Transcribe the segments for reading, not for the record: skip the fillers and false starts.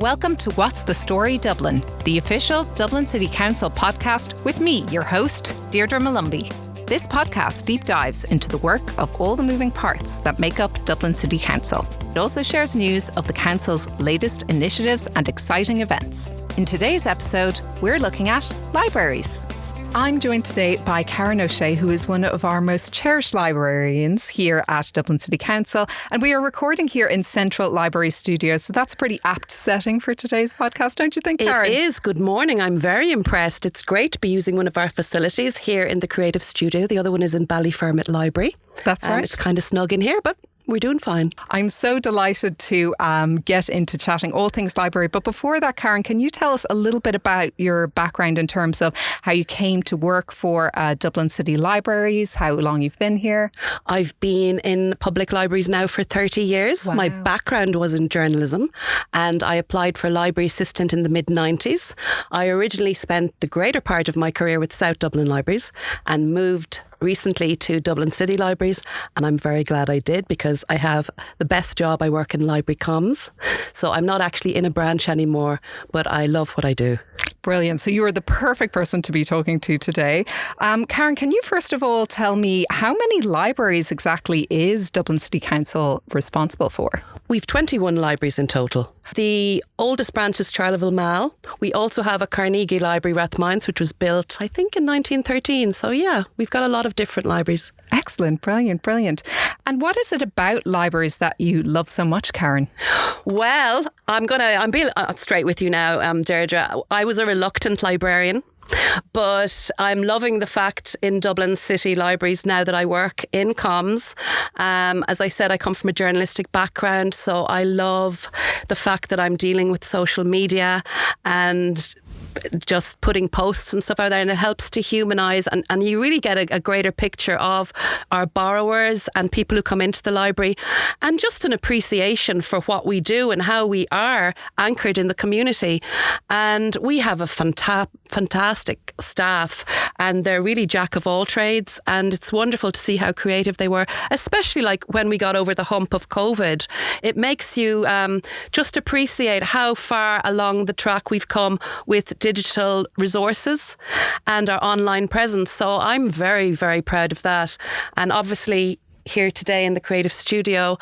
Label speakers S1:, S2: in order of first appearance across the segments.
S1: Welcome to What's the Story Dublin, the official Dublin City Council podcast with me, your host, Deirdre Malumbi. This podcast deep dives into the work of all the moving parts that make up Dublin City Council. It also shares news of the Council's latest initiatives and exciting events. In today's episode, we're looking at libraries. I'm joined today by Karen O'Shea, who is one of our most cherished librarians here at Dublin City Council. And we are recording here in Central Library Studios. So that's a pretty apt setting for today's podcast, don't you think, Karen?
S2: It is. Good morning. I'm very impressed. It's great to be using one of our facilities here in the Creative Studio. The other one is in Ballyfermot Library.
S1: That's right.
S2: It's kind of snug in here, but we're doing fine.
S1: I'm so delighted to get into chatting all things library. But before that, Karen, can you tell us a little bit about your background in terms of how you came to work for Dublin City Libraries, how long you've been here?
S2: I've been in public libraries now for 30 years.
S1: Wow.
S2: My background was in journalism and I applied for library assistant in the mid-90s. I originally spent the greater part of my career with South Dublin Libraries and moved recently to Dublin City Libraries, and I'm very glad I did because I have the best job. I work in library comms, so I'm not actually in a branch anymore, but I love what I do.
S1: Brilliant. So you are the perfect person to be talking to today. Karen, can you first of all tell me how many libraries exactly is Dublin City Council responsible for?
S2: We've 21 libraries in total. The oldest branch is Charleville Mall. We also have a Carnegie Library, Rathmines, which was built, I think, in 1913. So yeah, we've got a lot of different libraries.
S1: Excellent. Brilliant. Brilliant. And what is it about libraries that you love so much, Karen?
S2: Well, I'm being straight with you now, Deirdre. I was a reluctant librarian. But I'm loving the fact in Dublin City Libraries now that I work in comms. As I said, I come from a journalistic background, so I love the fact that I'm dealing with social media and just putting posts and stuff out there, and it helps to humanise and you really get a greater picture of our borrowers and people who come into the library, and just an appreciation for what we do and how we are anchored in the community. And we have a fantastic staff, and they're really jack of all trades, and it's wonderful to see how creative they were, especially like when we got over the hump of COVID. It makes you just appreciate how far along the track we've come with digital resources and our online presence. So I'm very, very proud of that. And obviously here today in the Creative Studio,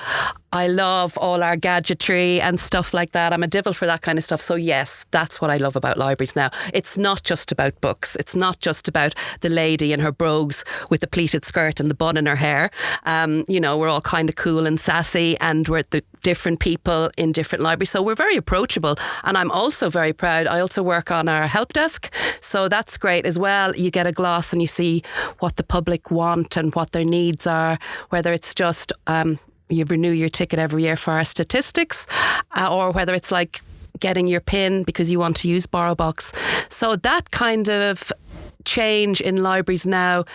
S2: I love all our gadgetry and stuff like that. I'm a devil for that kind of stuff. So yes, that's what I love about libraries now. It's not just about books. It's not just about the lady in her brogues with the pleated skirt and the bun in her hair. We're all kind of cool and sassy, and we're the different people in different libraries. So we're very approachable. And I'm also very proud. I also work on our help desk. So that's great as well. You get a gloss and you see what the public want and what their needs are, whether it's just you renew your ticket every year for our statistics, or whether it's like getting your PIN because you want to use BorrowBox. So that kind of change in libraries now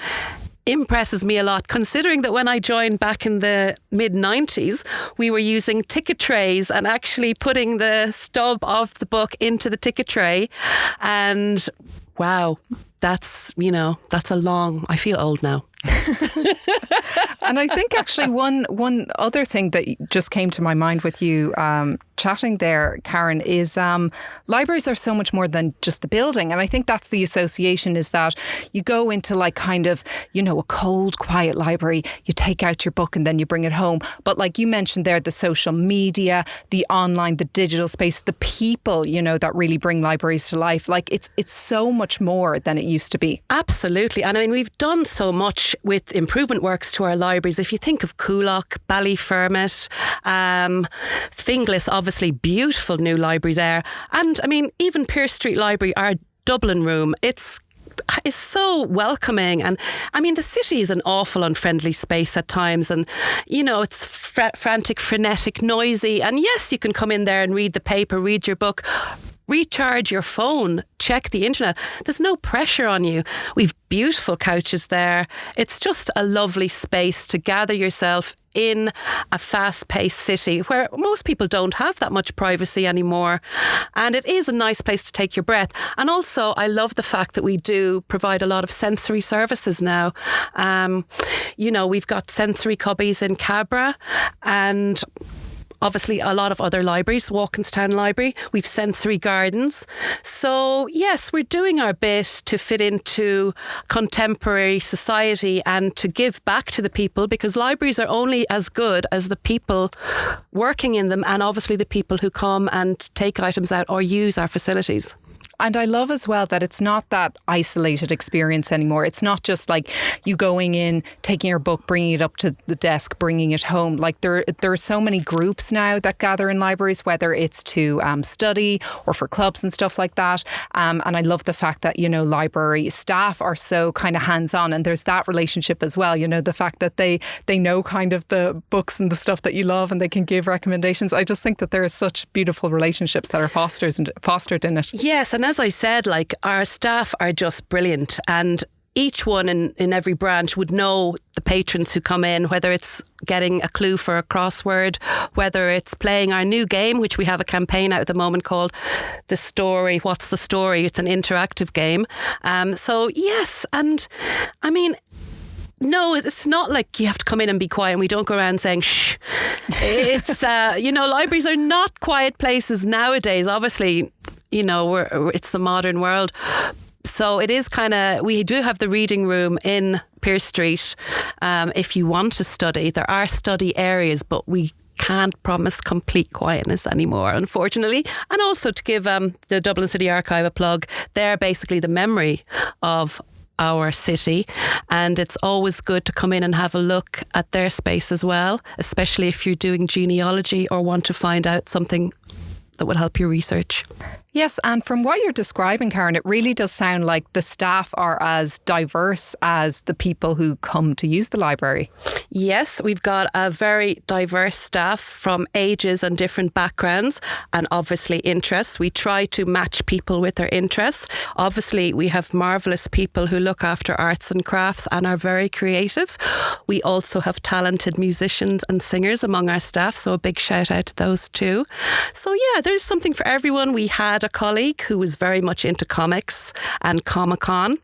S2: impresses me a lot, considering that when I joined back in the mid-90s, we were using ticket trays and actually putting the stub of the book into the ticket tray. And wow, that's a long, I feel old now.
S1: And I think actually one other thing that just came to my mind with you chatting there, Karen, is libraries are so much more than just the building. And I think that's the association, is that you go into like kind of, a cold, quiet library, you take out your book and then you bring it home. But like you mentioned there, the social media, the online, the digital space, the people, that really bring libraries to life. Like it's so much more than it used to be.
S2: Absolutely. And I mean, we've done so much with improvement works to our libraries. If you think of Coolock, Ballyfermot, Finglas, obviously beautiful new library there. And I mean, even Pearse Street Library, our Dublin room, is so welcoming. And I mean, the city is an awful unfriendly space at times, and it's frantic, frenetic, noisy, and yes, you can come in there and read the paper, read your book, recharge your phone, check the internet. There's no pressure on you. We've beautiful couches there. It's just a lovely space to gather yourself in a fast-paced city where most people don't have that much privacy anymore. And it is a nice place to take your breath. And also, I love the fact that we do provide a lot of sensory services now. We've got sensory cubbies in Cabra, and obviously a lot of other libraries, Walkinstown Library. We've sensory gardens. So yes, we're doing our bit to fit into contemporary society and to give back to the people, because libraries are only as good as the people working in them, and obviously the people who come and take items out or use our facilities.
S1: And I love as well that it's not that isolated experience anymore. It's not just like you going in, taking your book, bringing it up to the desk, bringing it home. Like there are so many groups now that gather in libraries, whether it's to study or for clubs and stuff like that. And I love the fact that, library staff are so kind of hands-on, and there's that relationship as well. The fact that they know kind of the books and the stuff that you love, and they can give recommendations. I just think that there are such beautiful relationships that are fostered in it.
S2: Yes, and as I said, like, our staff are just brilliant, and each one in every branch would know the patrons who come in, whether it's getting a clue for a crossword, whether it's playing our new game, which we have a campaign out at the moment called The Story. What's the Story? It's an interactive game. So yes, and I mean, no, it's not like you have to come in and be quiet, and we don't go around saying shh. It's libraries are not quiet places nowadays. Obviously, it's the modern world. So it is we do have the reading room in Pearse Street. If you want to study, there are study areas, but we can't promise complete quietness anymore, unfortunately. And also to give the Dublin City Archive a plug, they're basically the memory of our city, and it's always good to come in and have a look at their space as well, especially if you're doing genealogy or want to find out something that will help your research.
S1: Yes, and from what you're describing, Karen, it really does sound like the staff are as diverse as the people who come to use the library.
S2: Yes, we've got a very diverse staff from ages and different backgrounds, and obviously interests. We try to match people with their interests. Obviously, we have marvellous people who look after arts and crafts and are very creative. We also have talented musicians and singers among our staff, so a big shout out to those too. So yeah, there's something for everyone. We had a colleague who was very much into comics and Comic-Con.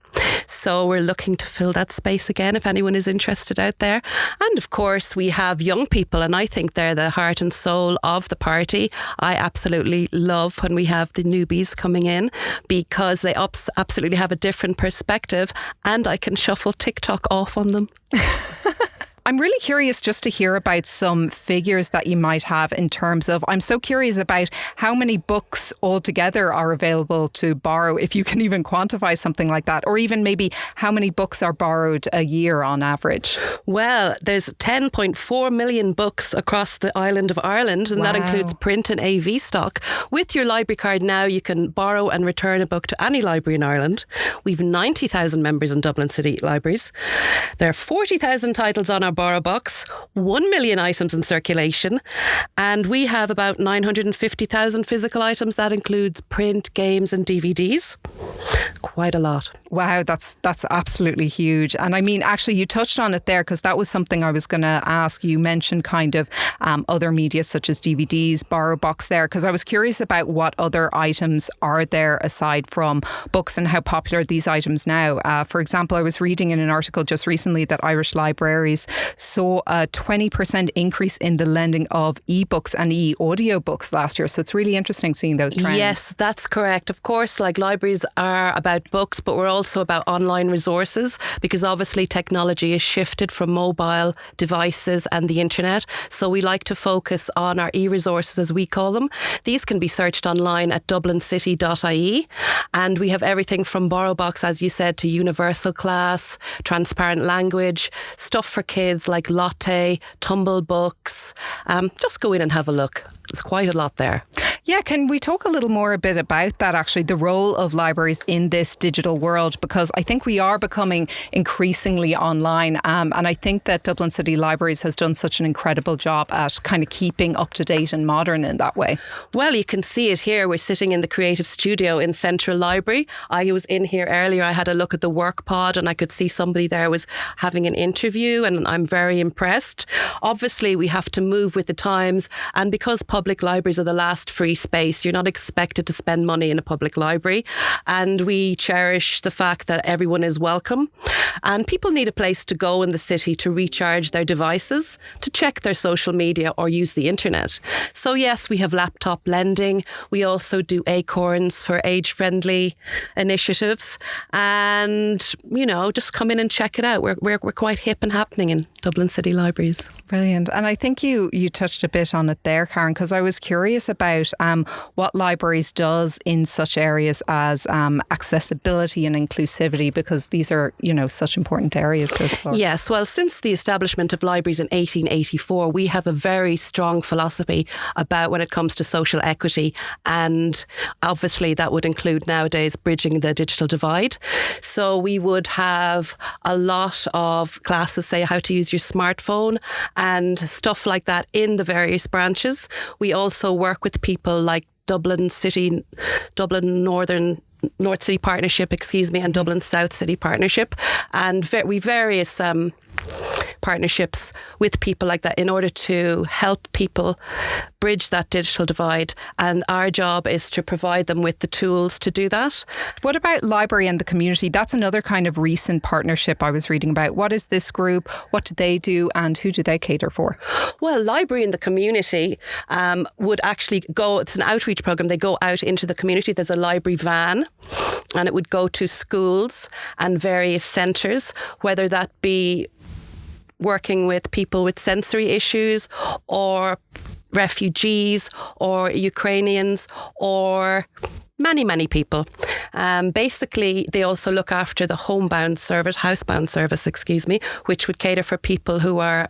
S2: So we're looking to fill that space again if anyone is interested out there. And of course, we have young people, and I think they're the heart and soul of the party. I absolutely love when we have the newbies coming in, because they absolutely have a different perspective, and I can shuffle TikTok off on them.
S1: I'm really curious just to hear about some figures that you might have in terms of, I'm so curious about how many books altogether are available to borrow, if you can even quantify something like that, or even maybe how many books are borrowed a year on average.
S2: Well, there's 10.4 million books across the island of Ireland, and that includes print and AV stock. With your library card now, you can borrow and return a book to any library in Ireland. We've 90,000 members in Dublin City Libraries. There are 40,000 titles on our borrow box, 1 million items in circulation, and we have about 950,000 physical items. That includes print, games and DVDs. Quite a lot.
S1: Wow, that's absolutely huge. And I mean, actually, you touched on it there, because that was something I was going to ask. You mentioned kind of other media such as DVDs, borrow box there, because I was curious about what other items are there aside from books and how popular these items now. For example, I was reading in an article just recently that Irish libraries saw a 20% increase in the lending of ebooks and e-audiobooks last year. So it's really interesting seeing those trends.
S2: Yes, that's correct. Of course, like, libraries are about books, but we're also about online resources, because obviously technology is shifted from mobile devices and the internet. So we like to focus on our e-resources, as we call them. These can be searched online at dublincity.ie, and we have everything from borrow box, as you said, to universal class, transparent language, stuff for kids like Lotte, Tumble books. Just go in and have a look. There's quite a lot there.
S1: Yeah, can we talk a little more a bit about that, actually, the role of libraries in this digital world? Because I think we are becoming increasingly online, and I think that Dublin City Libraries has done such an incredible job at kind of keeping up to date and modern in that way.
S2: Well, you can see it here. We're sitting in the Creative Studio in Central Library. I was in here earlier. I had a look at the work pod, and I could see somebody there was having an interview, and I'm very impressed. Obviously, we have to move with the times, and because public libraries are the last free space, you're not expected to spend money in a public library, and we cherish the fact that everyone is welcome, and people need a place to go in the city to recharge their devices, to check their social media or use the internet. So yes, we have laptop lending. We also do acorns for age-friendly initiatives, and just come in and check it out. We're quite hip and happening in Dublin City Libraries.
S1: Brilliant. And I think you touched a bit on it there, Karen, because I was curious about what libraries does in such areas as accessibility and inclusivity, because these are, such important areas to explore.
S2: Yes, well, since the establishment of libraries in 1884, we have a very strong philosophy about when it comes to social equity, and obviously that would include nowadays bridging the digital divide. So we would have a lot of classes, say how to use your smartphone and stuff like that in the various branches. We also work with people like Dublin City North City Partnership, and Dublin South City Partnership, and we various partnerships with people like that in order to help people bridge that digital divide, and our job is to provide them with the tools to do that.
S1: What about Library and the Community? That's another kind of recent partnership I was reading about. What is this group? What do they do, and who do they cater for?
S2: Well, Library and the Community would actually go, it's an outreach program. They go out into the community. There's a library van, and it would go to schools and various centres, whether that be working with people with sensory issues or refugees or Ukrainians or many people. Basically, they also look after the housebound service, which would cater for people who are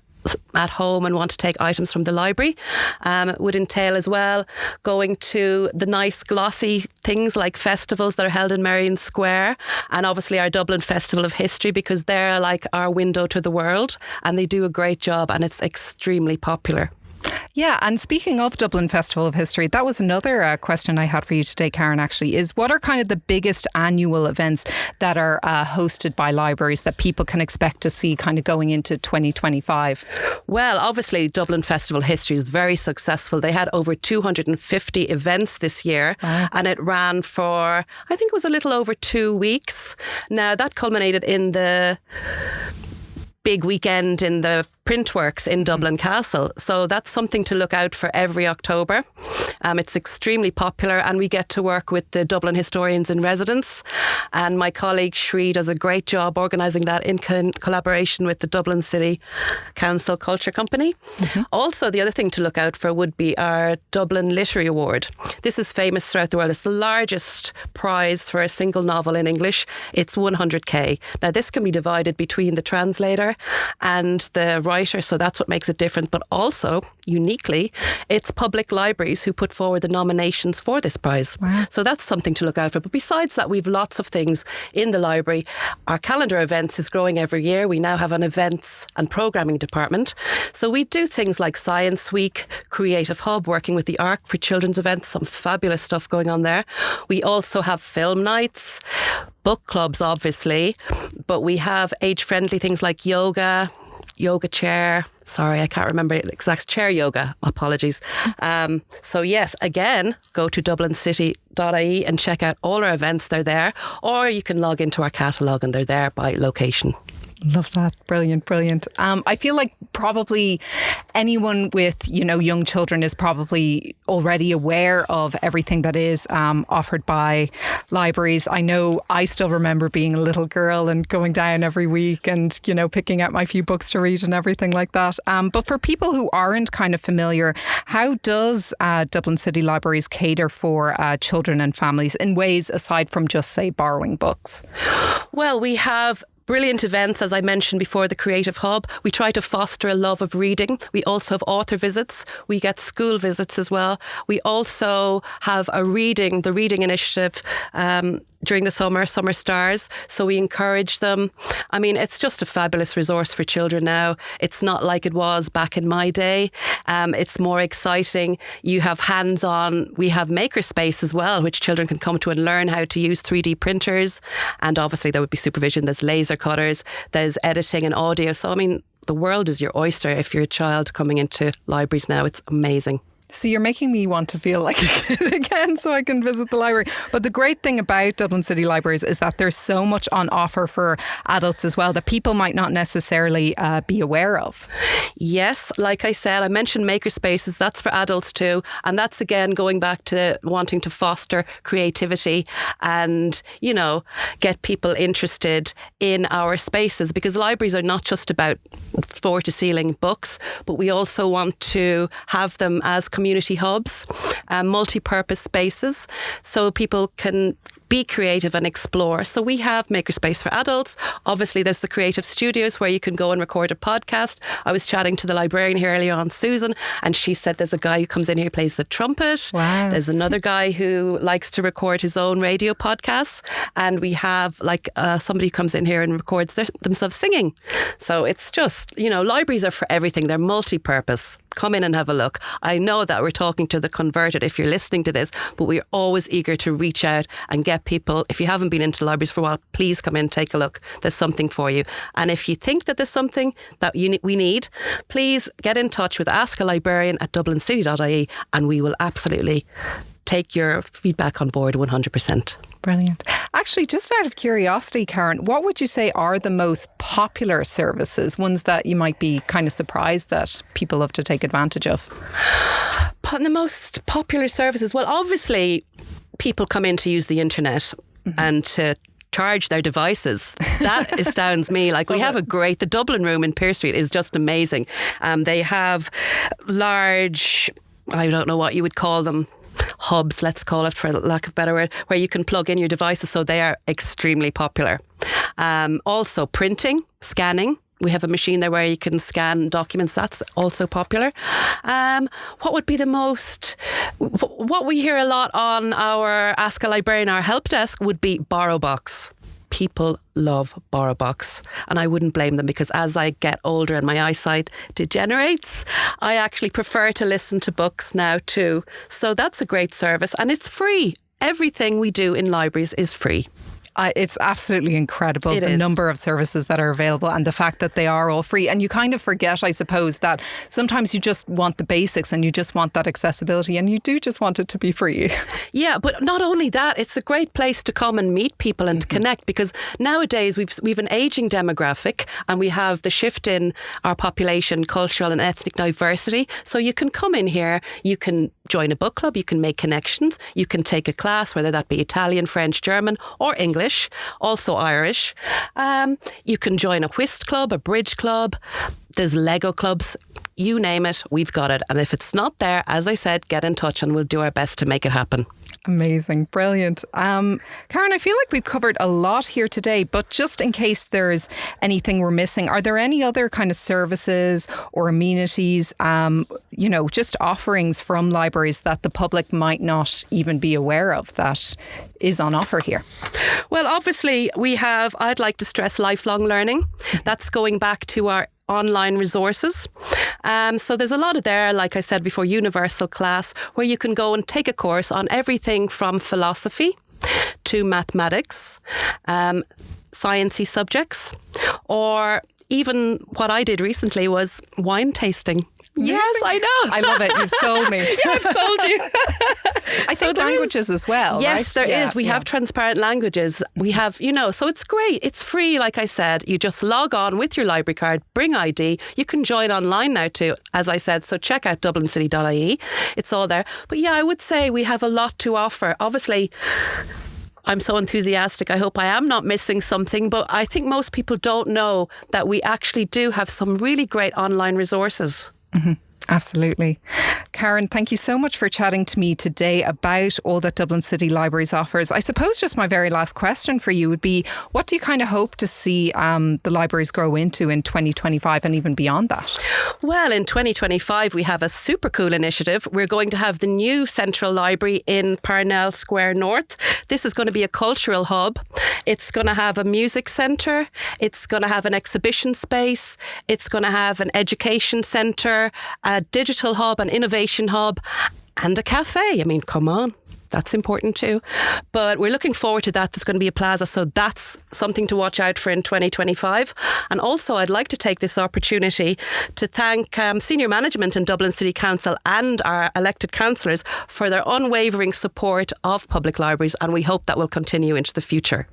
S2: at home and want to take items from the library. It would entail as well going to the nice glossy things like festivals that are held in Merrion Square, and obviously our Dublin Festival of History, because they're like our window to the world, and they do a great job, and it's extremely popular.
S1: Yeah, and speaking of Dublin Festival of History, that was another question I had for you today, Karen, actually, is what are kind of the biggest annual events that are hosted by libraries that people can expect to see kind of going into 2025?
S2: Well, obviously, Dublin Festival of History is very successful. They had over 250 events this year, and it ran for, I think it was a little over 2 weeks. Now, that culminated in the big weekend in the Printworks in Dublin Castle. So that's something to look out for every October. It's extremely popular, and we get to work with the Dublin historians in residence. And my colleague Shree does a great job organising that in collaboration with the Dublin City Council Culture Company. Mm-hmm. Also, the other thing to look out for would be our Dublin Literary Award. This is famous throughout the world. It's the largest prize for a single novel in English. It's 100k. Now, this can be divided between the translator and the writer, so that's what makes it different. But also, uniquely, it's public libraries who put forward the nominations for this prize. Wow. So that's something to look out for. But besides that, we've lots of things in the library. Our calendar events is growing every year. We now have an events and programming department. So we do things like Science Week, Creative Hub, working with the ARC for children's events, some fabulous stuff going on there. We also have film nights, book clubs, obviously, but we have age-friendly things like yoga chair. Sorry, I can't remember the exact chair yoga. Apologies. So yes, again, go to dublincity.ie and check out all our events. They're there. Or you can log into our catalogue and they're there by location.
S1: Love that. Brilliant. I feel like probably anyone with, young children is probably already aware of everything that is offered by libraries. I know I still remember being a little girl and going down every week and, picking out my few books to read and everything like that. But for people who aren't kind of familiar, how does Dublin City Libraries cater for children and families in ways aside from just, say, borrowing books?
S2: Well, we have brilliant events, as I mentioned before, the Creative Hub. We try to foster a love of reading. We also have author visits. We get school visits as well. We also have the reading initiative during the Summer Stars. So we encourage them. I mean, it's just a fabulous resource for children now. It's not like it was back in my day. It's more exciting. You have hands-on. We have makerspace as well, which children can come to and learn how to use 3D printers. And obviously there would be supervision. There's laser cutters, there's editing and audio. So, I mean, the world is your oyster if you're a child coming into libraries now. It's amazing.
S1: So you're making me want to feel like a kid again so I can visit the library. But the great thing about Dublin City Libraries is that there's so much on offer for adults as well that people might not necessarily be aware of.
S2: Yes, like I said, I mentioned makerspaces. That's for adults too. And that's again going back to wanting to foster creativity and, you know, get people interested in our spaces, because libraries are not just about floor to ceiling books, but we also want to have them as community hubs, multi-purpose spaces, so people can be creative and explore. So we have Makerspace for adults. Obviously, there's the creative studios where you can go and record a podcast. I was chatting to the librarian here earlier on, Susan, and she said there's a guy who comes in here who plays the trumpet.
S1: Wow.
S2: There's another guy who likes to record his own radio podcasts. And we have like somebody who comes in here and records themselves singing. So it's just, you know, libraries are for everything. They're multi-purpose. Come in and have a look. I know that we're talking to the converted if you're listening to this, but we're always eager to reach out and get people. If you haven't been into libraries for a while, please come in, take a look. There's something for you. And if you think that there's something that we need, please get in touch with Ask a Librarian at dublincity.ie and we will absolutely take your feedback on board 100%.
S1: Brilliant. Actually, just out of curiosity, Karen, what would you say are the most popular services, ones that you might be kind of surprised that people love to take advantage of?
S2: The most popular services, well, obviously, people come in to use the internet and to charge their devices. That astounds me. Like, we have the Dublin Room in Pearse Street is just amazing. They have large, I don't know what you would call them, hubs, let's call it for lack of a better word, where you can plug in your devices. So they are extremely popular. Also printing, scanning. We have a machine there where you can scan documents. That's also popular. What would be the most... What we hear a lot on our Ask a Librarian, our help desk, would be Borrow Box. People love Borrow Box, and I wouldn't blame them, because as I get older and my eyesight degenerates, I actually prefer to listen to books now too. So that's a great service, and it's free. Everything we do in libraries is free.
S1: It's absolutely incredible,
S2: the
S1: number of services that are available and the fact that they are all free. And you kind of forget, I suppose, that sometimes you just want the basics and you just want that accessibility and you do just want it to be free.
S2: Yeah, but not only that, it's a great place to come and meet people and to connect, because nowadays we've an ageing demographic and we have the shift in our population, cultural and ethnic diversity. So you can come in here, you can join a book club, you can make connections, you can take a class, whether that be Italian, French, German or English, also Irish. You can join a whist club, a bridge club. There's Lego clubs. You name it, we've got it. And if it's not there, as I said, get in touch and we'll do our best to make it happen.
S1: Amazing. Brilliant. Karen, I feel like we've covered a lot here today, but just in case there's anything we're missing, are there any other kind of services or amenities, just offerings from libraries that the public might not even be aware of that is on offer here?
S2: Well, obviously I'd like to stress lifelong learning. That's going back to our online resources. So there's a lot of there, like I said before, universal class, where you can go and take a course on everything from philosophy to mathematics, sciencey subjects, or even what I did recently was wine tasting. Yes, I know.
S1: I love it. You've sold me.
S2: Yeah, I've sold you.
S1: I think languages as well.
S2: Yes,
S1: right?
S2: there is. We have transparent languages. We have, so it's great. It's free, like I said. You just log on with your library card, bring ID. You can join online now too, as I said. So check out dublincity.ie. It's all there. But yeah, I would say we have a lot to offer. Obviously, I'm so enthusiastic. I hope I am not missing something, but I think most people don't know that we actually do have some really great online resources.
S1: Mm-hmm. Absolutely. Karen, thank you so much for chatting to me today about all that Dublin City Libraries offers. I suppose just my very last question for you would be, what do you kind of hope to see the libraries grow into in 2025 and even beyond that?
S2: Well, in 2025, we have a super cool initiative. We're going to have the new Central Library in Parnell Square North. This is going to be a cultural hub. It's going to have a music centre. It's going to have an exhibition space. It's going to have an education centre, a digital hub, an innovation hub, and a cafe. I mean, come on. That's important too. But we're looking forward to that. There's going to be a plaza. So that's something to watch out for in 2025. And also I'd like to take this opportunity to thank senior management in Dublin City Council and our elected councillors for their unwavering support of public libraries. And we hope that will continue into the future.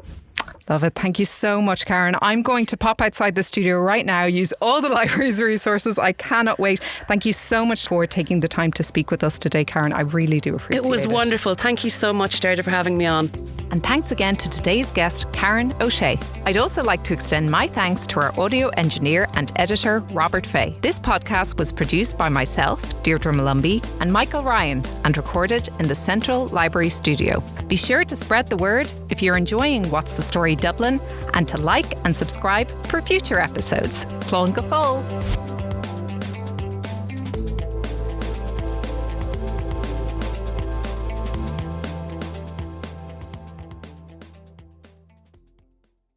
S1: Love it. Thank you so much, Karen. I'm going to pop outside the studio right now, use all the library's resources. I cannot wait. Thank you so much for taking the time to speak with us today, Karen. I really do appreciate it.
S2: It was wonderful. Thank you so much, Deirdre, for having me on.
S1: And thanks again to today's guest, Karen O'Shea. I'd also like to extend my thanks to our audio engineer and editor, Robert Fay. This podcast was produced by myself, Deirdre Malumbi, and Michael Ryan, and recorded in the Central Library Studio. Be sure to spread the word if you're enjoying What's the Story Dublin, and to like and subscribe for future episodes. Slán go fóill.